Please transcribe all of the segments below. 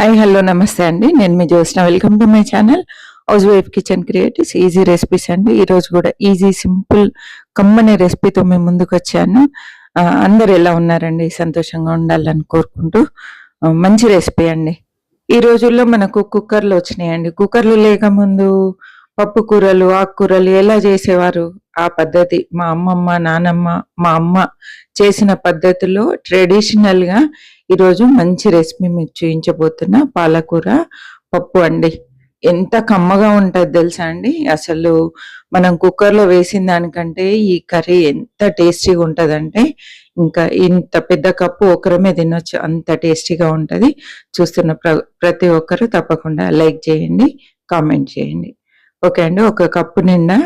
Hi hello నమస్తే అండి. నేను మీ Jyotsna. Welcome to my channel housewife kitchen creatives easy recipes అండి. ఈరోజు కూడా ఈజీ సింపుల్ కమ్మని రెసిపీతో మేము ముందుకు వచ్చాను. అందరు ఎలా ఉన్నారండి? సంతోషంగా ఉండాలని కోరుకుంటూ మంచి రెసిపీ అండి. ఈ రోజుల్లో మనకు కుక్కర్లు వచ్చినాయండి. కుక్కర్లు లేకముందు పప్పు కూరలు ఆకుకూరలు ఎలా చేసేవారు ఆ పద్ధతి మా అమ్మమ్మ నానమ్మ మా అమ్మ చేసిన పద్ధతిలో ట్రెడిషనల్ గా ఈరోజు మంచి రెసిపీ మీకు చూపించబోతున్నా. పాలకూర పప్పు అండి. ఎంత కమ్మగా ఉంటుంది తెలుసా అండి. అసలు మనం కుక్కర్లో వేసిన దానికంటే ఈ కర్రీ ఎంత టేస్టీగా ఉంటుందంటే ఇంకా ఇంత పెద్ద కప్పు ఒకరమే తినొచ్చు, అంత టేస్టీగా ఉంటుంది. చూస్తున్న ప్రతి ఒక్కరు తప్పకుండా లైక్ చేయండి, కామెంట్ చేయండి. ఓకే అండి. ఒక కప్పు నిండా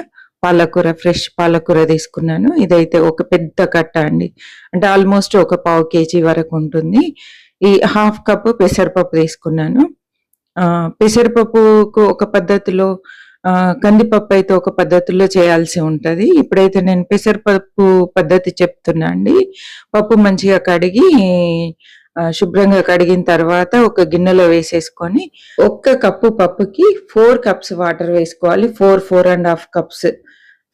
పాలకూర, ఫ్రెష్ పాలకూర తీసుకున్నాను. ఇదైతే ఒక పెద్ద కట్ట అండి, అంటే ఆల్మోస్ట్ ఒక పావు కేజీ వరకు ఉంటుంది. ఈ హాఫ్ కప్పు పెసరపప్పు తీసుకున్నాను. పెసరపప్పుకు ఒక పద్ధతిలో, కందిపప్పు అయితే ఒక పద్ధతిలో చేయాల్సి ఉంటుంది. ఇప్పుడైతే నేను పెసరపప్పు పద్ధతి చెప్తున్నా అండి. పప్పు మంచిగా కడిగి శుభ్రంగా కడిగిన తర్వాత ఒక గిన్నెలో వేసేసుకొని ఒక్క కప్పు పప్పుకి 4 కప్స్ వాటర్ వేసుకోవాలి. 4.5 కప్స్,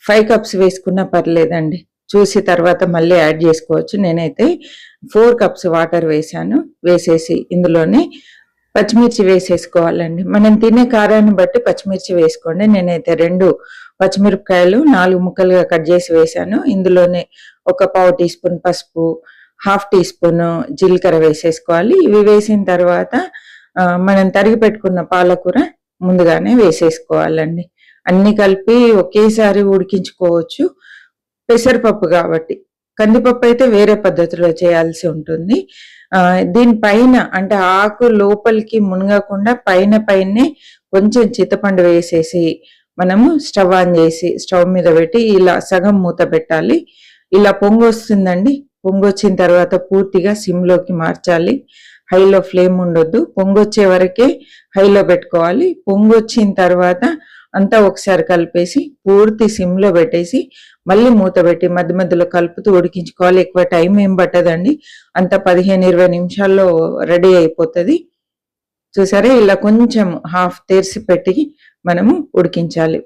5 కప్స్ వేసుకున్నా పర్లేదండి. చూసి తర్వాత మళ్ళీ యాడ్ చేసుకోవచ్చు. నేనైతే 4 కప్స్ వాటర్ వేసాను. వేసేసి ఇందులోనే పచ్చిమిర్చి వేసేసుకోవాలండి. మనం తినే కారాన్ని బట్టి పచ్చిమిర్చి వేసుకోండి. నేనైతే 2 పచ్చిమిరపకాయలు 4 ముక్కలుగా కట్ చేసి వేసాను. ఇందులోనే ఒక పావు టీ స్పూన్ పసుపు, హాఫ్ టీ స్పూన్ జీలకర్ర వేసేసుకోవాలి. ఇవి వేసిన తర్వాత మనం తరిగి పెట్టుకున్న పాలకూర ముందుగానే వేసేసుకోవాలండి. అన్ని కలిపి ఒకేసారి ఉడికించుకోవచ్చు. పెసరపప్పు కాబట్టి, కందిపప్పు అయితే వేరే పద్ధతిలో చేయాల్సి ఉంటుంది. దీనిపైన అంటే ఆకు లోపలికి మునగకుండా పైనే కొంచెం చింతపండు వేసేసి మనము స్టవ్ ఆన్ చేసి స్టవ్ మీద పెట్టి ఇలా సగం మూత పెట్టాలి. ఇలా పొంగు వస్తుందండి. పొంగొచ్చిన తర్వాత పూర్తిగా సిమ్లోకి మార్చాలి. హైలో ఫ్లేమ్ ఉండొద్దు. పొంగొచ్చే వరకే హైలో పెట్టుకోవాలి. పొంగొచ్చిన తర్వాత అంతా ఒకసారి కలిపేసి పూర్తి సిమ్లో పెట్టేసి మళ్ళీ మూత పెట్టి మధ్య మధ్యలో కలుపుతూ ఉడికించుకోవాలి. ఎక్కువ టైం ఏం పట్టదండి. అంత 15-20 నిమిషాల్లో రెడీ అయిపోతుంది. చూసారా, ఇలా కొంచెం హాఫ్ తెరిసి పెట్టి మనము ఉడికించాలి.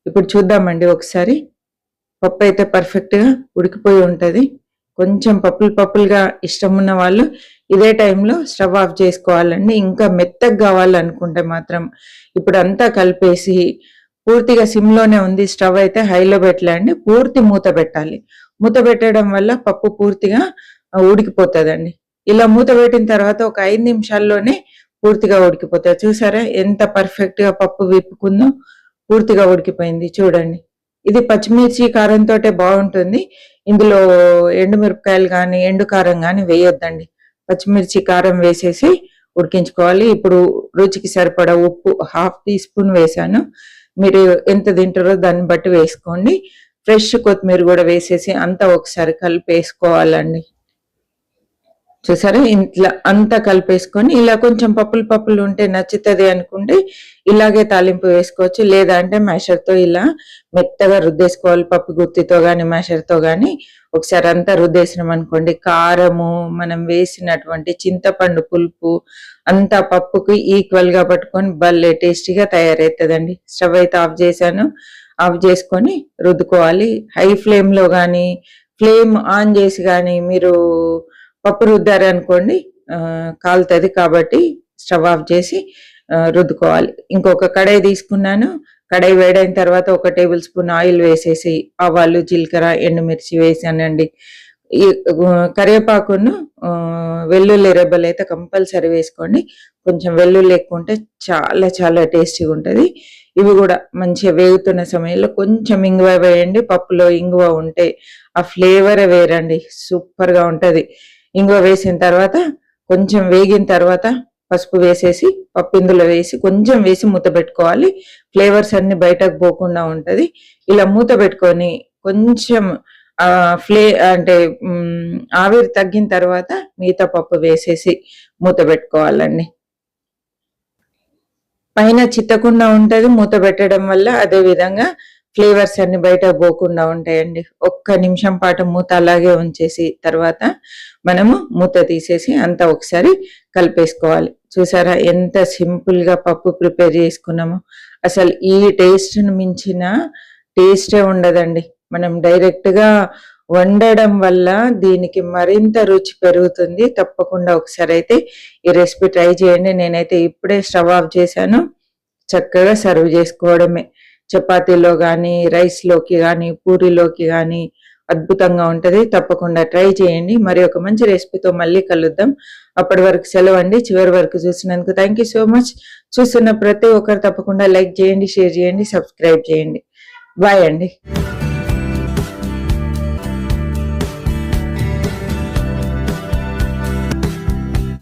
ఇప్పుడు చూద్దామండి ఒకసారి. పప్పు అయితే పర్ఫెక్ట్గా ఉడికిపోయి ఉంటుంది. కొంచెం పప్పులుగా ఇష్టం ఉన్న వాళ్ళు ఇదే టైంలో స్టవ్ ఆఫ్ చేసుకోవాలండి. ఇంకా మెత్తగా కావాలనుకుంటే మాత్రం ఇప్పుడు అంతా కలిపేసి పూర్తిగా సిమ్లోనే ఉంది. స్టవ్ అయితే హైలో పెట్టలేండి. పూర్తి మూత పెట్టాలి. మూత పెట్టడం వల్ల పప్పు పూర్తిగా ఉడికిపోతుందండి. ఇలా మూత పెట్టిన తర్వాత ఒక 5 నిమిషాల్లోనే పూర్తిగా ఉడికిపోతుంది. చూసారా ఎంత పర్ఫెక్ట్గా పప్పు విప్పుకుందో, పూర్తిగా ఉడికిపోయింది. చూడండి, ఇది పచ్చిమిర్చి కారంతో బాగుంటుంది. ఇందులో ఎండుమిరపకాయలు కానీ ఎండు కారం కానీ వేయొద్దండి. పచ్చిమిర్చి కారం వేసేసి ఉడికించుకోవాలి. ఇప్పుడు రుచికి సరిపడా ఉప్పు హాఫ్ టీ స్పూన్ వేసాను. మీరు ఎంత తింటారో దాన్ని బట్టి వేసుకోండి. ఫ్రెష్ కొత్తిమీర కూడా వేసేసి అంతా ఒకసారి కలిపేసుకోవాలండి. చూసారా, ఇట్లా అంతా కలిపేసుకొని ఇలా కొంచెం పప్పులు ఉంటే నచ్చుతుంది అనుకుంటే ఇలాగే తాలింపు వేసుకోవచ్చు. లేదా అంటే మ్యాషర్తో ఇలా మెత్తగా రుద్దేసుకోవాలి. పప్పు గుత్తితో కానీ మ్యాషర్తో కానీ ఒకసారి అంతా రుద్దేసినాం అనుకోండి, కారము మనం వేసినటువంటి చింతపండు పులుపు అంతా పప్పుకి ఈక్వల్ గా పట్టుకొని భలే టేస్టీగా తయారవుతుందండి. స్టవ్ అయితే ఆఫ్ చేశాను. ఆఫ్ చేసుకొని రుద్దుకోవాలి. హై ఫ్లేమ్ లో కానీ ఫ్లేమ్ ఆన్ చేసి కానీ మీరు పప్పు రుద్దారనుకోండి కాలుతుంది. కాబట్టి స్టవ్ ఆఫ్ చేసి రుద్దుకోవాలి. ఇంకొక కడాయి తీసుకున్నాను. కడాయి వేడైన తర్వాత 1 టేబుల్ స్పూన్ ఆయిల్ వేసేసి ఆవాలు, జీలకర్ర, ఎండుమిర్చి వేసానండి. ఈ కరివేపాకును వెల్లుల్లి రెబ్బలు అయితే కంపల్సరీ వేసుకోండి. కొంచెం వెల్లుల్లి ఎక్కువ ఉంటే చాలా టేస్టీగా ఉంటుంది. ఇవి కూడా మంచిగా వేగుతున్న సమయంలో కొంచెం ఇంగువ వేయండి. పప్పులో ఇంగువ ఉంటే ఆ ఫ్లేవరే వేరండి, సూపర్గా ఉంటుంది. ఇంగువ వేసిన తర్వాత కొంచెం వేగిన తర్వాత పసుపు వేసేసి పప్పు ఇందులో వేసి కొంచెం వేసి మూత పెట్టుకోవాలి. ఫ్లేవర్స్ అన్ని బయటకు పోకుండా ఉంటది. ఇలా మూత పెట్టుకొని కొంచెం అంటే ఆవిరి తగ్గిన తర్వాత మిగతా పప్పు వేసేసి మూత పెట్టుకోవాలండి. పైన చిత్తకుండా ఉంటది మూత పెట్టడం వల్ల. అదే విధంగా ఫ్లేవర్స్ అన్ని బయట పోకుండా ఉంటాయండి. ఒక్క నిమిషం పాటు మూత అలాగే ఉంచేసి తర్వాత మనము మూత తీసేసి అంతా ఒకసారి కలిపేసుకోవాలి. చూసారా ఎంత సింపుల్ గా పప్పు ప్రిపేర్ చేసుకున్నామో. అసలు ఈ టేస్ట్ ను మించిన టేస్టే ఉండదండి. మనం డైరెక్ట్ గా వండడం వల్ల దీనికి మరింత రుచి పెరుగుతుంది. తప్పకుండా ఒకసారి అయితే ఈ రెసిపీ ట్రై చేయండి. నేనైతే ఇప్పుడే స్టవ్ ఆఫ్ చేశాను. చక్కగా సర్వ్ చేసుకోవడమే. చపాతీలో కానీ, రైస్లోకి కానీ, పూరీలోకి కానీ అద్భుతంగా ఉంటుంది. తప్పకుండా ట్రై చేయండి. మరి ఒక మంచి రెసిపీతో మళ్ళీ కలుద్దాం. అప్పటి వరకు సెలవండి. చివరి వరకు చూసినందుకు థ్యాంక్ యూ సో మచ్. చూస్తున్న ప్రతి ఒక్కరు తప్పకుండా లైక్ చేయండి, షేర్ చేయండి, సబ్స్క్రైబ్ చేయండి. బాయ్ అండి.